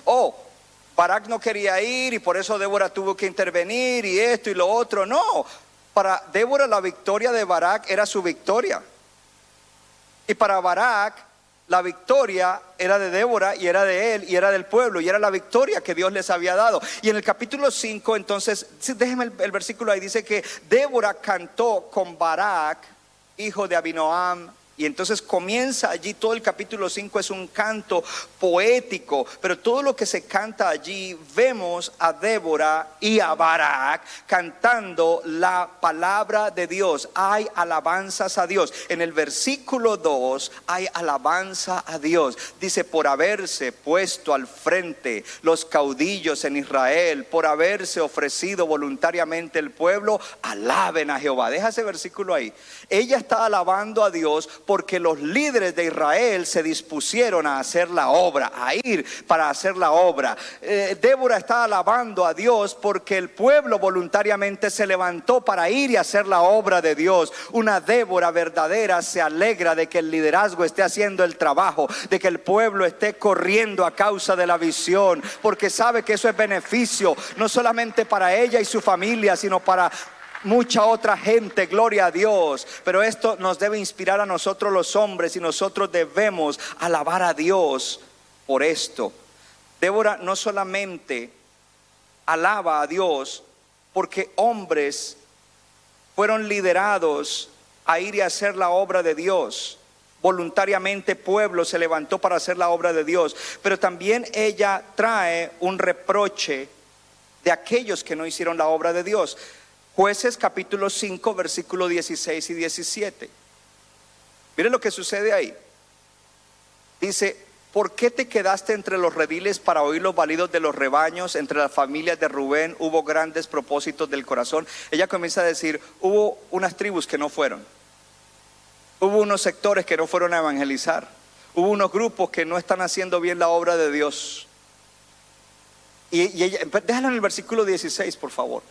Barak no quería ir y por eso Débora tuvo que intervenir y esto y lo otro. No, para Débora la victoria de Barak era su victoria. Y para Barak la victoria era de Débora y era de él y era del pueblo y era la victoria que Dios les había dado. Y en el capítulo 5 entonces, déjenme el versículo ahí, dice que Débora cantó con Barak, hijo de Abinoam. Y entonces comienza allí, todo el capítulo 5 es un canto poético, pero todo lo que se canta allí, vemos a Débora y a Barak cantando la palabra de Dios. Hay alabanzas a Dios. En el versículo 2 hay alabanza a Dios. Dice, por haberse puesto al frente los caudillos en Israel, por haberse ofrecido voluntariamente el pueblo, alaben a Jehová. Deja ese versículo ahí. Ella está alabando a Dios porque los líderes de Israel se dispusieron a hacer la obra, a ir para hacer la obra. Débora está alabando a Dios porque el pueblo voluntariamente se levantó para ir y hacer la obra de Dios. Una Débora verdadera se alegra de que el liderazgo esté haciendo el trabajo, de que el pueblo esté corriendo a causa de la visión, porque sabe que eso es beneficio, no solamente para ella y su familia, sino para mucha otra gente, gloria a Dios. Pero esto nos debe inspirar a nosotros los hombres y nosotros debemos alabar a Dios por esto. Débora no solamente alaba a Dios porque hombres fueron liderados a ir y hacer la obra de Dios. Voluntariamente pueblo se levantó para hacer la obra de Dios, pero también ella trae un reproche de aquellos que no hicieron la obra de Dios. Jueces capítulo 5 versículo 16 y 17. Miren lo que sucede ahí. Dice, ¿por qué te quedaste entre los rediles para oír los balidos de los rebaños? Entre las familias de Rubén hubo grandes propósitos del corazón. Ella comienza a decir, hubo unas tribus que no fueron. Hubo unos sectores que no fueron a evangelizar. Hubo unos grupos que no están haciendo bien la obra de Dios. Y ella, déjalo en el versículo 16, por favor.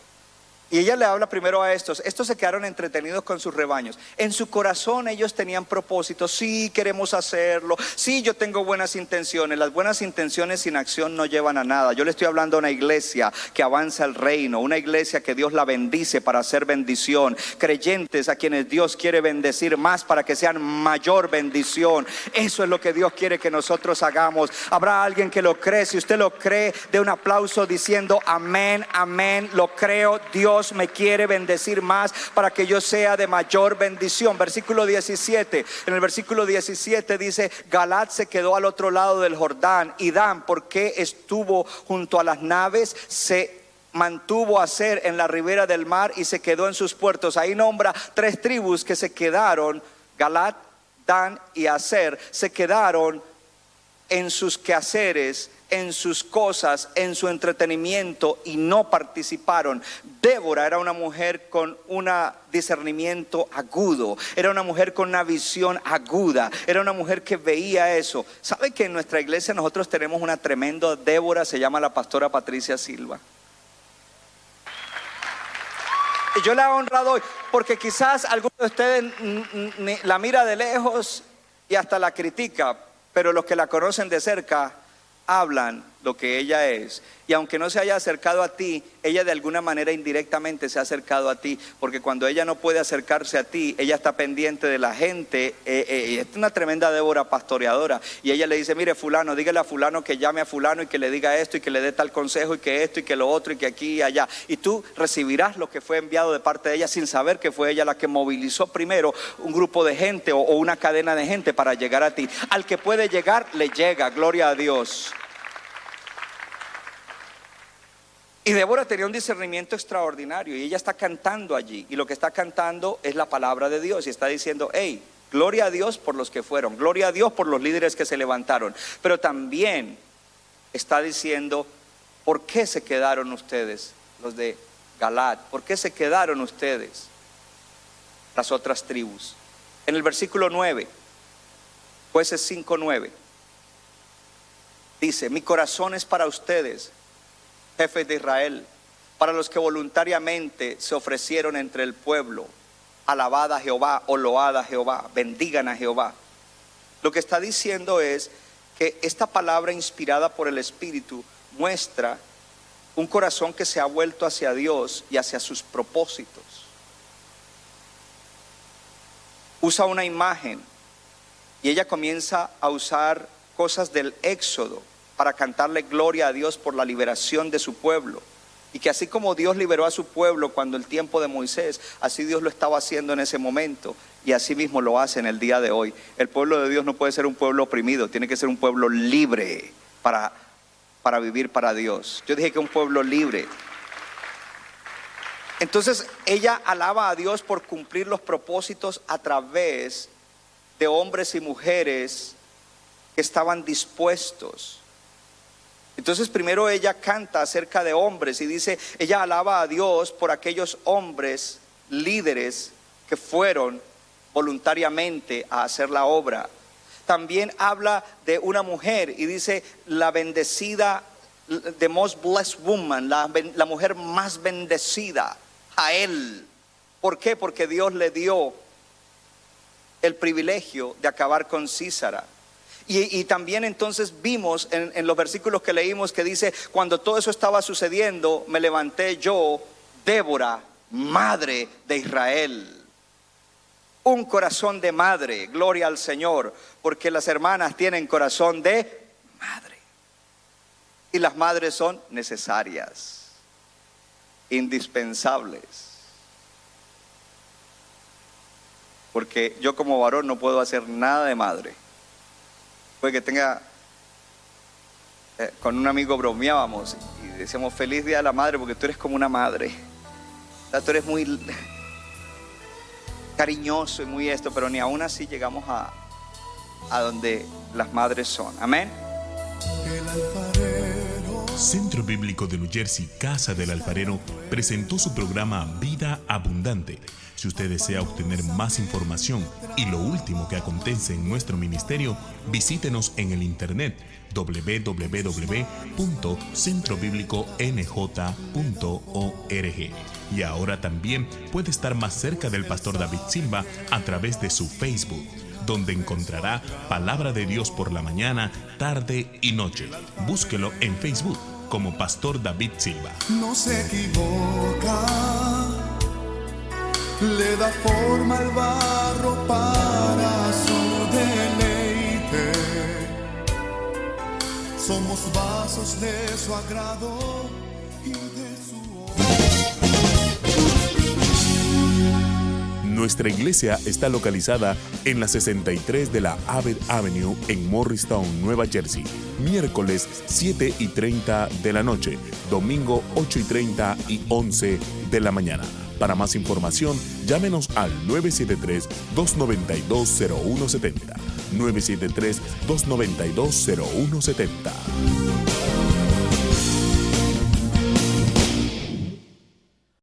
Y ella le habla primero a estos se quedaron entretenidos con sus rebaños. En su corazón ellos tenían propósitos. Sí, queremos hacerlo. Sí, yo tengo buenas intenciones. Las buenas intenciones sin acción no llevan a nada. Yo le estoy hablando a una iglesia que avanza el reino, una iglesia que Dios la bendice para hacer bendición, creyentes a quienes Dios quiere bendecir más para que sean mayor bendición. Eso es lo que Dios quiere que nosotros hagamos. Habrá alguien que lo cree. Si usted lo cree, dé un aplauso diciendo amén, amén, lo creo. Dios me quiere bendecir más para que yo sea de mayor bendición. Versículo 17. En el versículo 17 dice, Galaad se quedó al otro lado del Jordán, y Dan, porque estuvo junto a las naves, se mantuvo a ser en la ribera del mar y se quedó en sus puertos. Ahí nombra 3 tribus que se quedaron, Galaad, Dan y Aser, se quedaron en sus quehaceres, en sus cosas, en su entretenimiento, y no participaron. Débora era una mujer con un discernimiento agudo, era una mujer con una visión aguda, era una mujer que veía eso. ¿Sabe que en nuestra iglesia nosotros tenemos una tremenda Débora? Se llama la pastora Patricia Silva. Y yo la he honrado hoy porque quizás alguno de ustedes la mira de lejos y hasta la critica, pero los que la conocen de cerca hablan lo que ella es. Y aunque no se haya acercado a ti, ella de alguna manera indirectamente se ha acercado a ti, porque cuando ella no puede acercarse a ti, ella está pendiente de la gente. Es una tremenda Débora pastoreadora, y ella le dice: mire fulano, dígale a fulano que llame a fulano y que le diga esto y que le dé tal consejo y que esto y que lo otro y que aquí y allá, y tú recibirás lo que fue enviado de parte de ella, sin saber que fue ella la que movilizó primero un grupo de gente o una cadena de gente para llegar a ti. Al que puede llegar, le llega, gloria a Dios. Y Débora tenía un discernimiento extraordinario, y ella está cantando allí, y lo que está cantando es la palabra de Dios, y está diciendo: hey, gloria a Dios por los que fueron, gloria a Dios por los líderes que se levantaron, pero también está diciendo: ¿por qué se quedaron ustedes, los de Galaad? ¿Por qué se quedaron ustedes, las otras tribus? En el versículo 9, Jueces 5:9, dice: mi corazón es para ustedes, jefes de Israel, para los que voluntariamente se ofrecieron entre el pueblo. Alabad a Jehová, o load a Jehová, bendigan a Jehová. Lo que está diciendo es que esta palabra inspirada por el Espíritu muestra un corazón que se ha vuelto hacia Dios y hacia sus propósitos. Usa una imagen, y ella comienza a usar cosas del Éxodo para cantarle gloria a Dios por la liberación de su pueblo. Y que así como Dios liberó a su pueblo cuando el tiempo de Moisés, así Dios lo estaba haciendo en ese momento, y así mismo lo hace en el día de hoy. El pueblo de Dios no puede ser un pueblo oprimido, tiene que ser un pueblo libre para vivir para Dios. Yo dije que un pueblo libre. Entonces ella alaba a Dios por cumplir los propósitos a través de hombres y mujeres que estaban dispuestos. Entonces primero ella canta acerca de hombres y dice, ella alaba a Dios por aquellos hombres líderes que fueron voluntariamente a hacer la obra. También habla de una mujer y dice la bendecida, the most blessed woman, la mujer más bendecida, Jael. ¿Por qué? Porque Dios le dio el privilegio de acabar con Sísara. Y también entonces vimos en los versículos que leímos que dice, cuando todo eso estaba sucediendo, me levanté yo, Débora, madre de Israel. Un corazón de madre, gloria al Señor, porque las hermanas tienen corazón de madre. Y las madres son necesarias, indispensables. Porque yo como varón no puedo hacer nada de madre. Que tenga, con un amigo bromeábamos y decíamos feliz día de la madre porque tú eres como una madre, o sea, tú eres muy cariñoso y muy esto, pero ni aún así llegamos a donde las madres son. Amén. Centro Bíblico de New Jersey, Casa del Alfarero, presentó su programa Vida Abundante. Si usted desea obtener más información y lo último que acontece en nuestro ministerio, visítenos en el internet www.centrobibliconj.org. Y ahora también puede estar más cerca del pastor David Silva a través de su Facebook, donde encontrará palabra de Dios por la mañana, tarde y noche. Búsquelo en Facebook como Pastor David Silva. No se equivoca, le da forma al barro para su deleite. Somos vasos de su agrado y de su Nuestra iglesia está localizada en la 63 de la Abbott Avenue en Morristown, Nueva Jersey. Miércoles 7:30 de la noche, domingo 8:30 y 11 de la mañana. Para más información, llámenos al 973-292-0170. 973-292-0170.